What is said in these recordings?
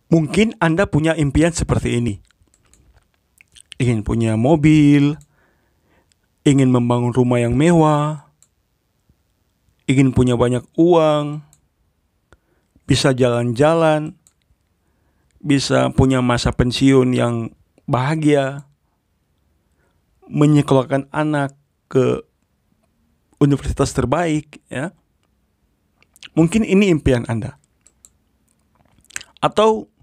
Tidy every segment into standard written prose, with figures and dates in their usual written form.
Mungkin Anda punya impian seperti ini. Ingin punya mobil, ingin membangun rumah yang mewah, ingin punya banyak uang, bisa jalan-jalan, bisa punya masa pensiun yang bahagia, menyekolahkan anak ke universitas terbaik, ya. Mungkin ini impian Anda. Atau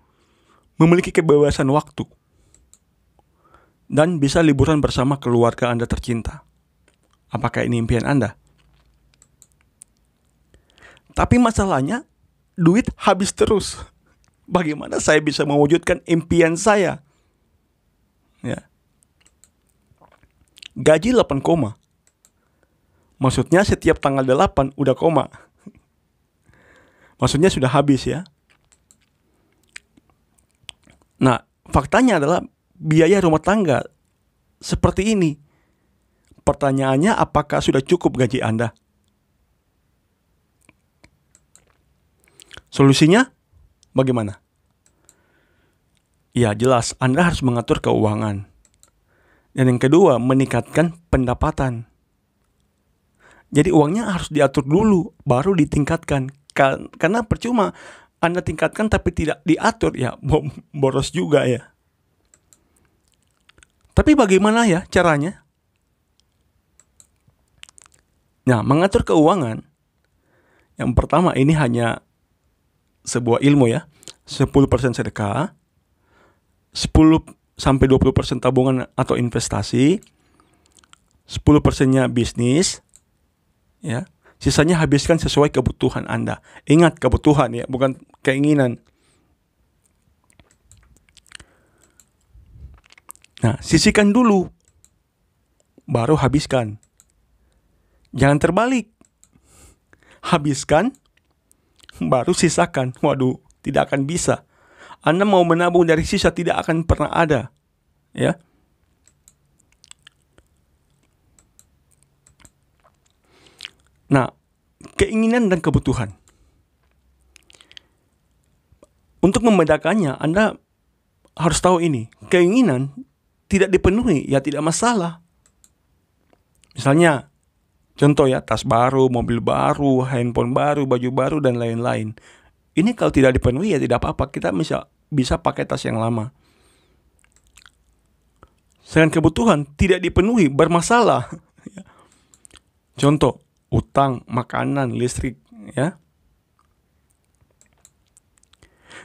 memiliki kebebasan waktu dan bisa liburan bersama keluarga Anda tercinta. Apakah ini impian Anda? Tapi masalahnya, duit habis terus. Bagaimana saya bisa mewujudkan impian saya? Ya. Gaji 8 koma. Maksudnya setiap tanggal 8 udah koma. Maksudnya sudah habis, ya. Nah, faktanya adalah biaya rumah tangga seperti ini. Pertanyaannya, apakah sudah cukup gaji Anda? Solusinya bagaimana? Ya, jelas Anda harus mengatur keuangan. Dan yang kedua, meningkatkan pendapatan. Jadi uangnya harus diatur dulu, baru ditingkatkan. Karena percuma Anda tingkatkan tapi tidak diatur, ya boros juga, ya. Tapi bagaimana ya caranya? Nah, mengatur keuangan, yang pertama ini hanya sebuah ilmu, ya. 10% sedekah, 10-20% tabungan atau investasi, 10%-nya bisnis, ya. Sisanya habiskan sesuai kebutuhan Anda. Ingat, kebutuhan, ya, bukan keinginan. Nah, sisihkan dulu, baru habiskan. Jangan terbalik. Habiskan, baru sisakan. Waduh, tidak akan bisa. Anda mau menabung dari sisa tidak akan pernah ada, ya. Nah, keinginan dan kebutuhan. Untuk membedakannya, Anda harus tahu ini. Keinginan tidak dipenuhi, ya tidak masalah. Misalnya, contoh, ya, tas baru, mobil baru, handphone baru, baju baru, dan lain-lain. Ini kalau tidak dipenuhi, ya tidak apa-apa. Kita bisa pakai tas yang lama. Sedangkan kebutuhan tidak dipenuhi, bermasalah. Contoh, utang, makanan, listrik, ya.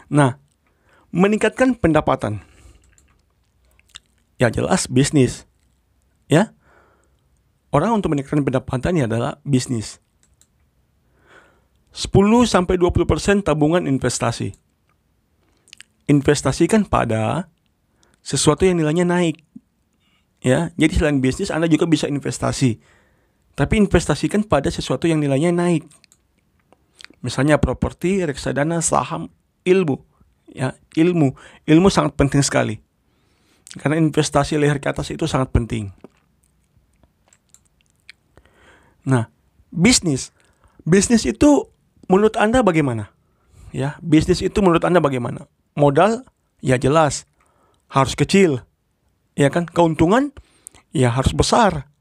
Nah, meningkatkan pendapatan. Ya jelas bisnis, ya. Orang untuk meningkatkan pendapatannya adalah bisnis. 10-20% tabungan investasi. Investasikan pada sesuatu yang nilainya naik, ya. Jadi selain bisnis, Anda juga bisa investasi. Tapi investasikan pada sesuatu yang nilainya naik. Misalnya properti, reksadana, saham, ilmu, ya. Ilmu sangat penting sekali. Karena investasi leher ke atas itu sangat penting. Nah, bisnis itu menurut Anda bagaimana? Ya, bisnis itu menurut Anda bagaimana? Modal, ya jelas harus kecil, ya kan? Keuntungan, ya harus besar.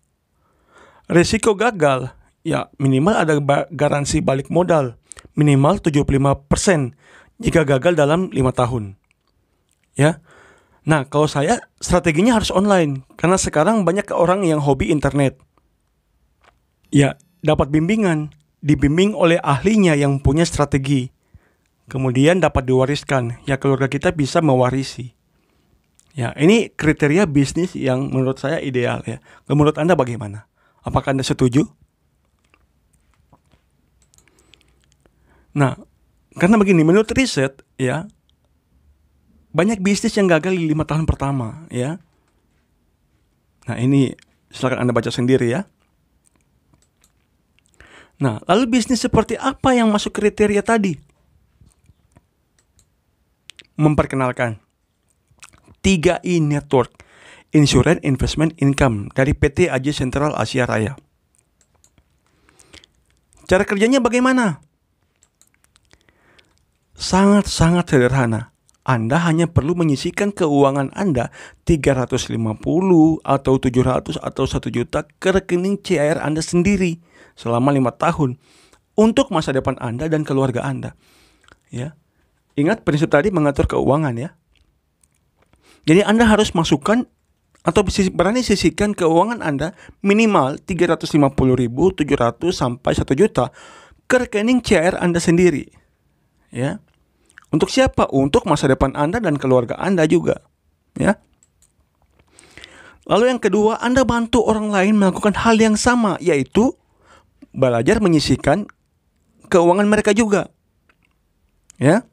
Risiko gagal, ya minimal ada garansi balik modal, minimal 75% jika gagal dalam 5 tahun, ya. Nah, kalau saya strateginya harus online, karena sekarang banyak orang yang hobi internet. Ya, dapat dibimbing oleh ahlinya yang punya strategi. Kemudian dapat diwariskan, ya keluarga kita bisa mewarisi. Ya, ini kriteria bisnis yang menurut saya ideal, ya. Menurut Anda bagaimana? Apakah Anda setuju? Nah, karena begini, menurut riset, ya, banyak bisnis yang gagal di 5 tahun pertama, ya. Nah, ini silakan Anda baca sendiri, ya. Nah, lalu bisnis seperti apa yang masuk kriteria tadi? Memperkenalkan 3I Network, Insurance Investment Income dari PT AJ Sentral Asia Raya. Cara kerjanya bagaimana? Sangat-sangat sederhana. Anda hanya perlu menyisihkan keuangan Anda 350 atau 700 atau 1 juta ke rekening CIR Anda sendiri selama 5 tahun untuk masa depan Anda dan keluarga Anda. Ya. Ingat prinsip tadi mengatur keuangan ya. Jadi Anda harus masukkan atau berani sisihkan keuangan Anda minimal 350.000, 700 sampai 1 juta ke rekening CIR Anda sendiri. Ya. Untuk siapa? Untuk masa depan Anda dan keluarga Anda juga. Ya. Lalu yang kedua, Anda bantu orang lain melakukan hal yang sama, yaitu belajar menyisihkan keuangan mereka juga. Ya.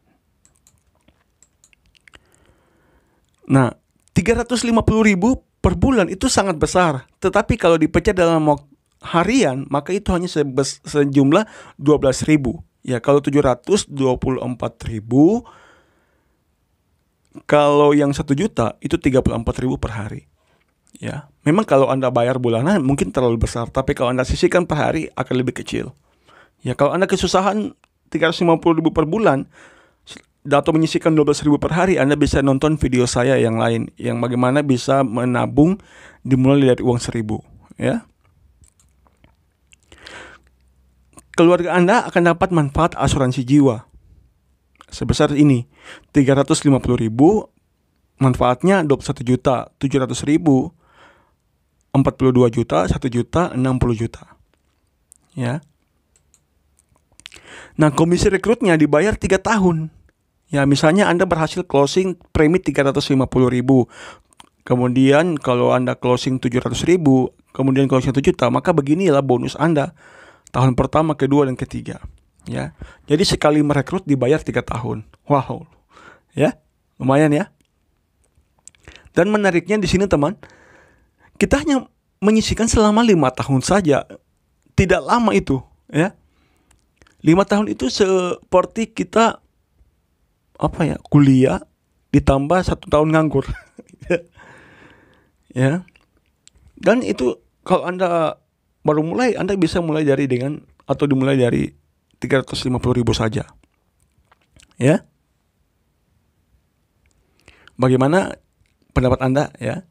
Nah, 350.000 per bulan itu sangat besar. Tetapi kalau dipecah dalam harian, maka itu hanya sejumlah 12.000. Ya, kalau 700, 24.000. Kalau yang 1 juta itu 34.000 per hari. Ya, memang kalau Anda bayar bulanan mungkin terlalu besar, tapi kalau Anda sisihkan per hari akan lebih kecil. Ya, kalau Anda kesusahan 350.000 per bulan atau menyisihkan 12.000 per hari, Anda bisa nonton video saya yang lain yang bagaimana bisa menabung dimulai dari uang 1.000, ya. Keluarga Anda akan dapat manfaat asuransi jiwa sebesar ini, 350.000, manfaatnya 21 juta, 700.000, 42 juta, 1 juta, 60 juta. Ya. Nah, komisi rekrutnya dibayar 3 tahun. Ya, misalnya Anda berhasil closing premi 350.000. Kemudian kalau Anda closing 700.000, kemudian closing 1 juta, maka beginilah bonus Anda tahun pertama, kedua, dan ketiga. Ya, jadi sekali merekrut dibayar 3 tahun. Wow, ya, lumayan ya. Dan menariknya di sini teman, kita hanya menyisihkan selama 5 tahun saja, tidak lama itu. Ya, 5 tahun itu seperti kita kuliah ditambah 1 tahun nganggur. Ya, dan itu kalau Anda baru mulai, Anda bisa mulai dimulai dari 350.000 saja. Ya. Bagaimana pendapat Anda ya?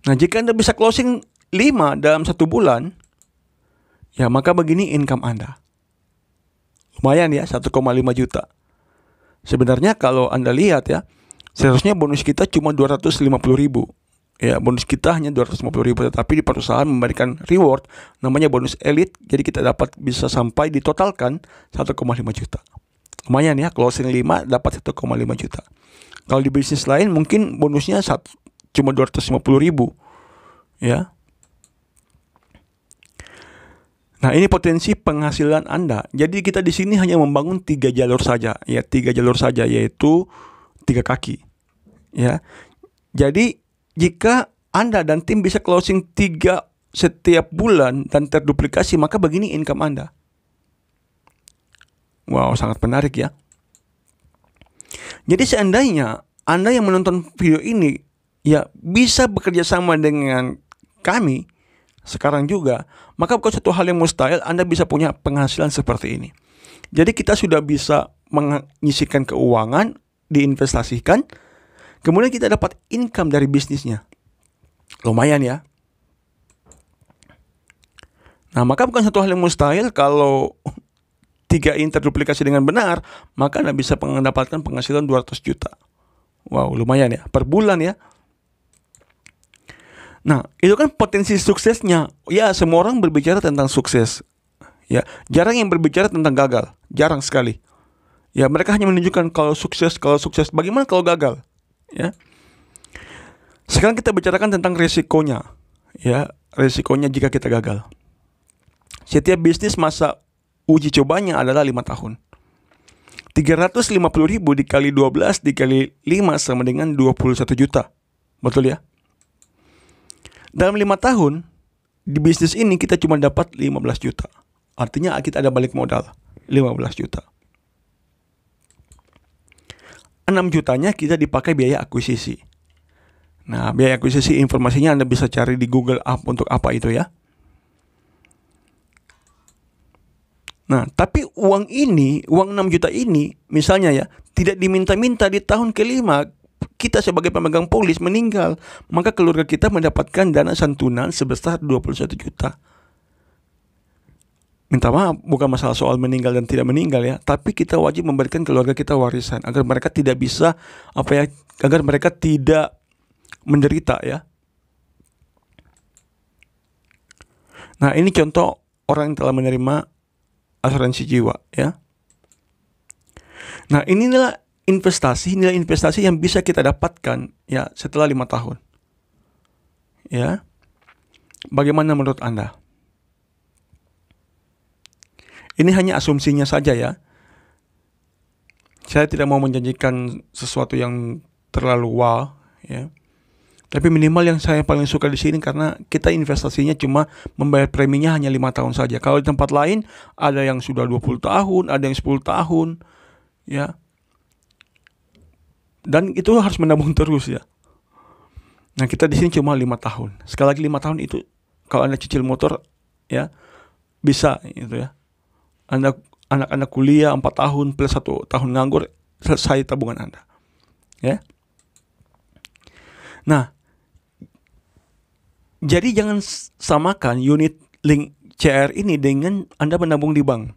Nah, jika Anda bisa closing 5 dalam 1 bulan, ya maka begini income Anda. Lumayan ya, 1,5 juta. Sebenarnya kalau Anda lihat ya, seharusnya bonus kita cuma 250.000. Ya, bonus kita hanya 250.000, tetapi di perusahaan memberikan reward namanya bonus elite, jadi kita bisa sampai ditotalkan 1,5 juta. Lumayan ya, closing 5 dapat 1,5 juta. Kalau di bisnis lain mungkin bonusnya cuma 250.000. Ya. Nah, ini potensi penghasilan Anda. Jadi kita di sini hanya membangun 3 jalur saja, ya 3 jalur saja, yaitu 3 kaki. Ya. Jadi jika Anda dan tim bisa closing 3 setiap bulan dan terduplikasi, maka begini income Anda. Wow, sangat menarik ya. Jadi seandainya Anda yang menonton video ini ya bisa bekerja sama dengan kami sekarang juga, maka bukan suatu hal yang mustahil Anda bisa punya penghasilan seperti ini. Jadi kita sudah bisa menyisihkan keuangan, diinvestasikan, kemudian kita dapat income dari bisnisnya. Lumayan ya. Nah, maka bukan satu hal yang mustahil kalau 3 ini terduplikasi dengan benar, maka Anda bisa mendapatkan penghasilan 200 juta. Wow, lumayan ya. Per bulan ya. Nah, itu kan potensi suksesnya. Ya, semua orang berbicara tentang sukses. Ya, jarang yang berbicara tentang gagal. Jarang sekali. Ya, mereka hanya menunjukkan kalau sukses. Bagaimana kalau gagal? Ya. Sekarang kita bicarakan tentang resikonya. Ya, resikonya jika kita gagal. Setiap bisnis masa uji cobanya adalah 5 tahun. 350.000 dikali 12 dikali 5 sama dengan 21 juta. Betul ya? Dalam 5 tahun di bisnis ini kita cuma dapat 15 juta. Artinya kita ada balik modal 15 juta. 6 jutanya kita dipakai biaya akuisisi. Nah, biaya akuisisi informasinya Anda bisa cari di Google untuk apa itu ya. Nah, tapi uang ini, uang 6 juta ini, misalnya ya, tidak diminta-minta di tahun kelima, kita sebagai pemegang polis meninggal, maka keluarga kita mendapatkan dana santunan sebesar 21 juta. Minta maaf, bukan masalah soal meninggal dan tidak meninggal ya, tapi kita wajib memberikan keluarga kita warisan agar mereka tidak bisa agar mereka tidak menderita ya. Nah, ini contoh orang yang telah menerima asuransi jiwa ya. Nah, inilah nilai investasi yang bisa kita dapatkan ya setelah 5 tahun. Ya. Bagaimana menurut Anda? Ini hanya asumsinya saja ya. Saya tidak mau menjanjikan sesuatu yang terlalu wow ya. Tapi minimal yang saya paling suka di sini karena kita investasinya cuma membayar preminya hanya 5 tahun saja. Kalau di tempat lain ada yang sudah 20 tahun, ada yang 10 tahun ya. Dan itu harus menabung terus ya. Nah, kita di sini cuma 5 tahun. Sekali lagi 5 tahun itu kalau Anda cicil motor ya bisa gitu ya. Anak-anak kuliah 4 tahun plus 1 tahun nganggur, selesai tabungan Anda. Ya. Nah, jadi jangan samakan unit link CR ini dengan Anda menabung di bank.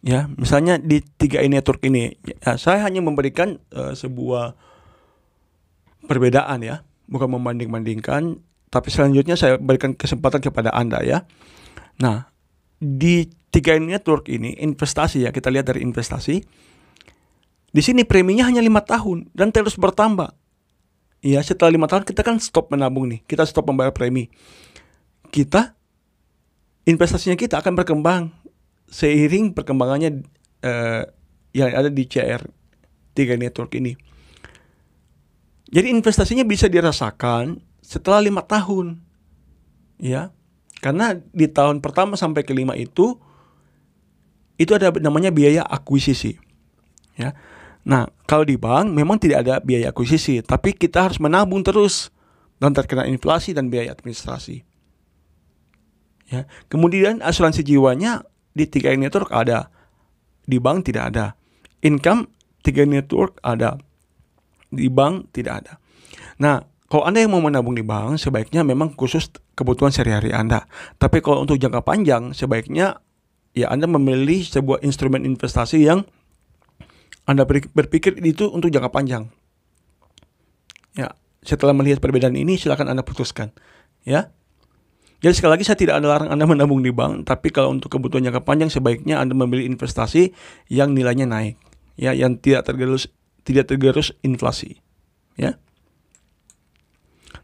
Ya, misalnya di 3i Network ini, ya, saya hanya memberikan sebuah perbedaan ya, bukan membanding-bandingkan, tapi selanjutnya saya berikan kesempatan kepada Anda ya. Nah, di 3i Network ini investasi ya, kita lihat dari investasi. Di sini preminya hanya 5 tahun dan terus bertambah. Ya, setelah 5 tahun kita kan stop menabung nih. Kita stop membayar premi. Investasinya kita akan berkembang seiring perkembangannya yang ada di CR 3i Network ini. Jadi investasinya bisa dirasakan setelah 5 tahun. Ya. Karena di tahun pertama sampai kelima itu ada namanya biaya akuisisi. Ya. Nah, kalau di bank memang tidak ada biaya akuisisi, tapi kita harus menabung terus dan terkena inflasi dan biaya administrasi. Ya. Kemudian asuransi jiwanya di 3i Network ada, di bank tidak ada. Income 3i Network ada, di bank tidak ada. Nah, kalau Anda yang mau menabung di bank, sebaiknya memang khusus kebutuhan sehari-hari Anda. Tapi kalau untuk jangka panjang, sebaiknya ya Anda memilih sebuah instrumen investasi yang Anda berpikir itu untuk jangka panjang. Ya, setelah melihat perbedaan ini, silakan Anda putuskan. Ya. Jadi sekali lagi saya tidak ada larang Anda menabung di bank, tapi kalau untuk kebutuhan jangka panjang sebaiknya Anda memilih investasi yang nilainya naik, ya, yang tidak tergerus inflasi. Ya.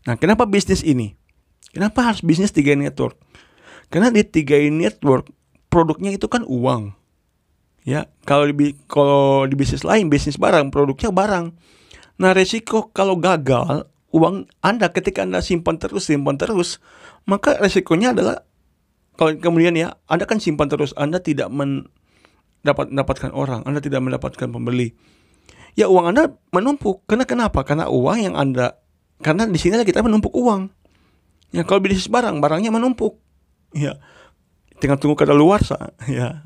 Nah, kenapa bisnis ini? Kenapa harus bisnis 3i Network? Karena di 3i Network produknya itu kan uang. Ya, kalau di bisnis lain, bisnis barang, produknya barang. Nah, resiko kalau gagal, uang Anda ketika Anda simpan terus, maka resikonya adalah kalau kemudian ya, Anda kan simpan terus, Anda tidak mendapatkan orang, Anda tidak mendapatkan pembeli. Ya, uang Anda menumpuk. Kenapa? Karena di sini kita menumpuk uang. Ya, kalau bisnis barangnya menumpuk. Ya, tinggal tunggu kadaluarsa. Ya,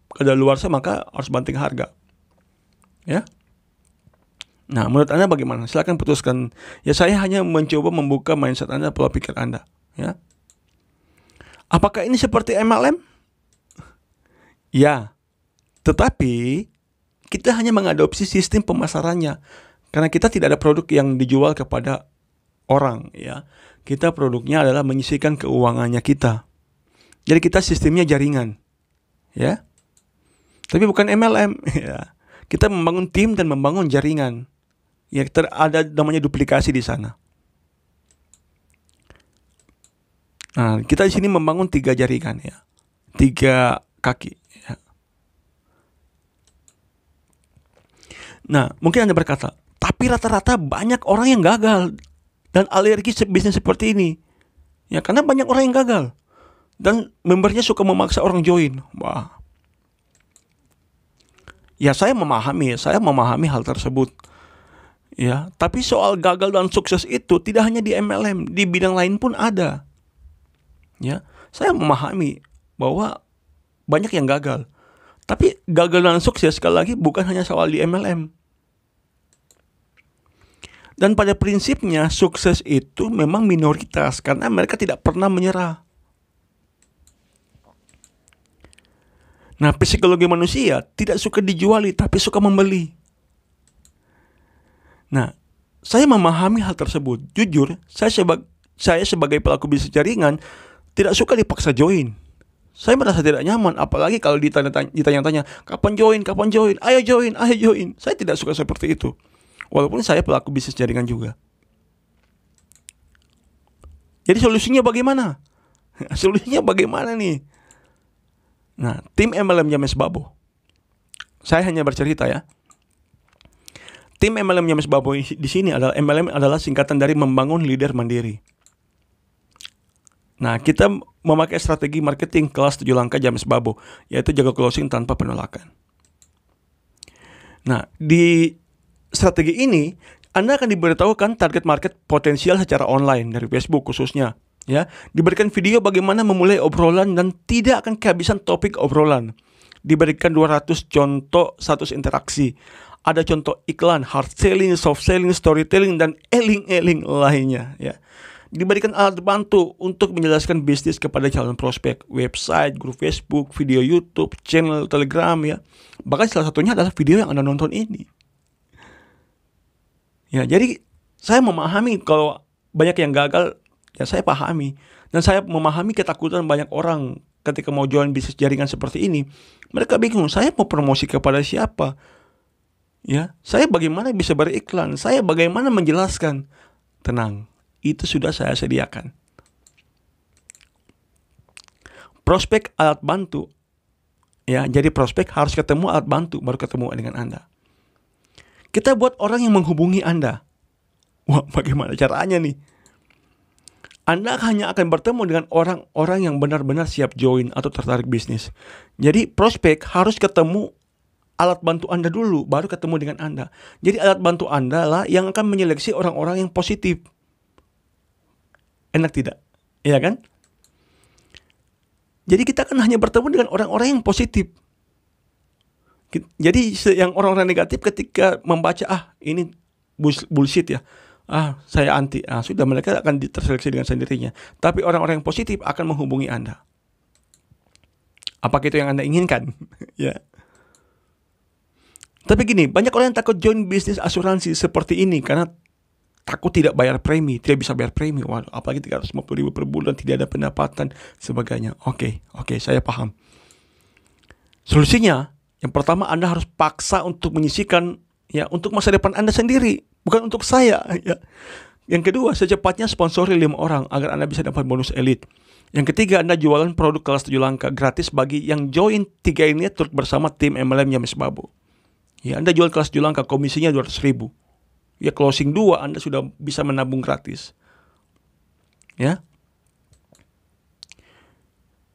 kadaluarsa maka harus banting harga. Ya. Nah, menurut Anda bagaimana? Silakan putuskan. Ya, saya hanya mencoba membuka mindset Anda, pola pikir Anda. Ya. Apakah ini seperti MLM? Ya. Tetapi kita hanya mengadopsi sistem pemasarannya. Karena kita tidak ada produk yang dijual kepada orang, ya. Kita produknya adalah menyisihkan keuangannya kita. Jadi kita sistemnya jaringan. Ya. Tapi bukan MLM, ya. Kita membangun tim dan membangun jaringan. Ya, ada namanya duplikasi di sana. Nah, kita di sini membangun 3 jaringan ya. 3 kaki ya. Nah, mungkin Anda berkata, tapi rata-rata banyak orang yang gagal dan alergi bisnis seperti ini. Ya, karena banyak orang yang gagal. Dan membernya suka memaksa orang join. Wah. Ya, saya memahami hal tersebut. Ya, tapi soal gagal dan sukses itu tidak hanya di MLM, di bidang lain pun ada. Ya, saya memahami bahwa banyak yang gagal. Tapi gagal dan sukses sekali lagi bukan hanya soal di MLM. Dan pada prinsipnya sukses itu memang minoritas karena mereka tidak pernah menyerah. Nah, psikologi manusia tidak suka dijuali tapi suka membeli. Nah, saya memahami hal tersebut. Jujur, saya sebagai pelaku bisnis jaringan tidak suka dipaksa join. Saya merasa tidak nyaman, apalagi kalau ditanya-tanya, kapan join, ayo join. Saya tidak suka seperti itu. Walaupun saya pelaku bisnis jaringan juga. Jadi solusinya bagaimana? Solusinya bagaimana nih? Nah, tim MLM James Babo. Saya hanya bercerita ya. Tim MLM James Babo di sini adalah MLM adalah singkatan dari membangun leader mandiri. Nah, kita memakai strategi marketing kelas 7 langkah James Babo, yaitu jaga closing tanpa penolakan. Nah, di strategi ini Anda akan diberitahukan target market potensial secara online dari Facebook khususnya, ya. Diberikan video bagaimana memulai obrolan dan tidak akan kehabisan topik obrolan. Diberikan 200 contoh status interaksi. Ada contoh iklan, hard selling, soft selling, storytelling, dan eling-eling lainnya, ya. Diberikan alat bantu untuk menjelaskan bisnis kepada calon prospek, website, grup Facebook, video YouTube, channel Telegram, ya. Bahkan salah satunya adalah video yang Anda nonton ini. Ya, jadi saya memahami kalau banyak yang gagal, ya saya pahami. Dan saya memahami ketakutan banyak orang ketika mau join bisnis jaringan seperti ini. Mereka bingung, saya mau promosi kepada siapa? Ya, saya bagaimana bisa beriklan? Saya bagaimana menjelaskan? Tenang. Itu sudah saya sediakan. Prospek alat bantu. Ya, jadi prospek harus ketemu alat bantu baru ketemu dengan Anda. Kita buat orang yang menghubungi Anda. Wah, bagaimana caranya nih? Anda hanya akan bertemu dengan orang-orang yang benar-benar siap join atau tertarik bisnis. Jadi prospek harus ketemu alat bantu Anda dulu, baru ketemu dengan Anda. Jadi alat bantu Anda lah yang akan menyeleksi orang-orang yang positif. Enak tidak? Iya kan? Jadi kita kan hanya bertemu dengan orang-orang yang positif. Jadi yang orang-orang negatif ketika membaca, ini bullshit ya. Saya anti. Sudah, mereka akan terseleksi dengan sendirinya. Tapi orang-orang yang positif akan menghubungi Anda. Apakah itu yang Anda inginkan? Ya. Tapi gini, banyak orang yang takut join bisnis asuransi seperti ini karena takut tidak bayar premi, tidak bisa bayar premi. Waduh, apalagi 350.000 per bulan, tidak ada pendapatan, sebagainya. Oke, saya paham. Solusinya, yang pertama Anda harus paksa untuk menyisihkan, ya, untuk masa depan Anda sendiri, bukan untuk saya. Ya. Yang kedua, secepatnya sponsori 5 orang agar Anda bisa dapat bonus elit. Yang ketiga, Anda jualan produk kelas 7 langkah gratis bagi yang join 3 ini turut bersama tim MLM James Babo. Ya, Anda jual kelas 7 langkah, komisinya 200.000. Ya, closing 2 Anda sudah bisa menabung gratis. Ya.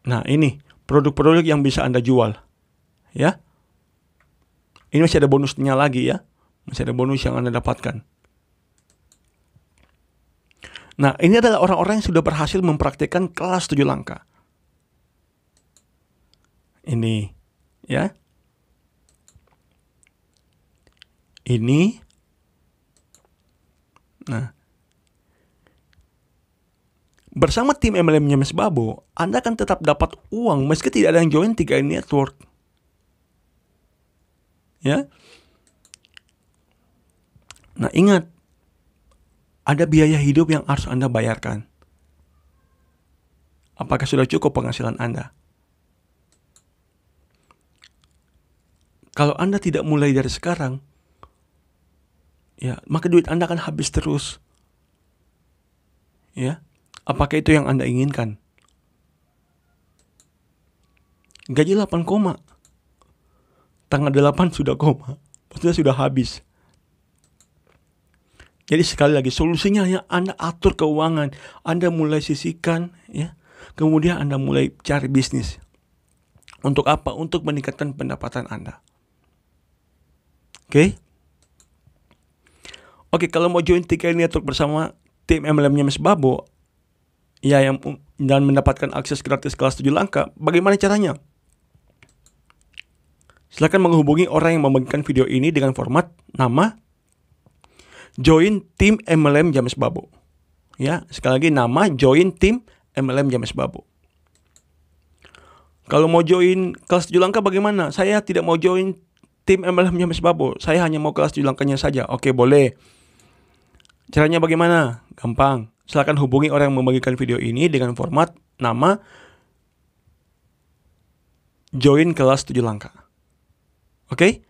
Nah, ini produk-produk yang bisa Anda jual. Ya. Ini masih ada bonusnya lagi ya. Masih ada bonus yang Anda dapatkan. Nah, ini adalah orang-orang yang sudah berhasil mempraktikkan kelas 7 langkah. Ini, ya. Ini. Nah, bersama tim MLM James Babo, Anda akan tetap dapat uang meski tidak ada yang join 3 network. Ya. Nah, ingat, ada biaya hidup yang harus Anda bayarkan. Apakah sudah cukup penghasilan Anda? Kalau Anda tidak mulai dari sekarang, ya, maka duit Anda akan habis terus. Ya. Apakah itu yang Anda inginkan? Gaji 8 koma. Tanggal 8 sudah koma. Maksudnya sudah habis. Jadi sekali lagi, solusinya hanya Anda atur keuangan. Anda mulai sisihkan, ya. Kemudian Anda mulai cari bisnis. Untuk apa? Untuk meningkatkan pendapatan Anda. Oke, kalau mau join 3 network bersama tim MLM James Babo, ya, dan mendapatkan akses gratis kelas 7 langkah, bagaimana caranya? Silakan menghubungi orang yang membagikan video ini dengan format nama join tim MLM James Babu. Ya, sekali lagi nama join tim MLM James Babu. Kalau mau join kelas 7 langkah bagaimana? Saya tidak mau join tim MLM James Babu. Saya hanya mau kelas 7 langkahnya saja. Oke, boleh. Caranya bagaimana? Gampang. Silakan hubungi orang yang membagikan video ini dengan format nama join kelas 7 langkah. Oke?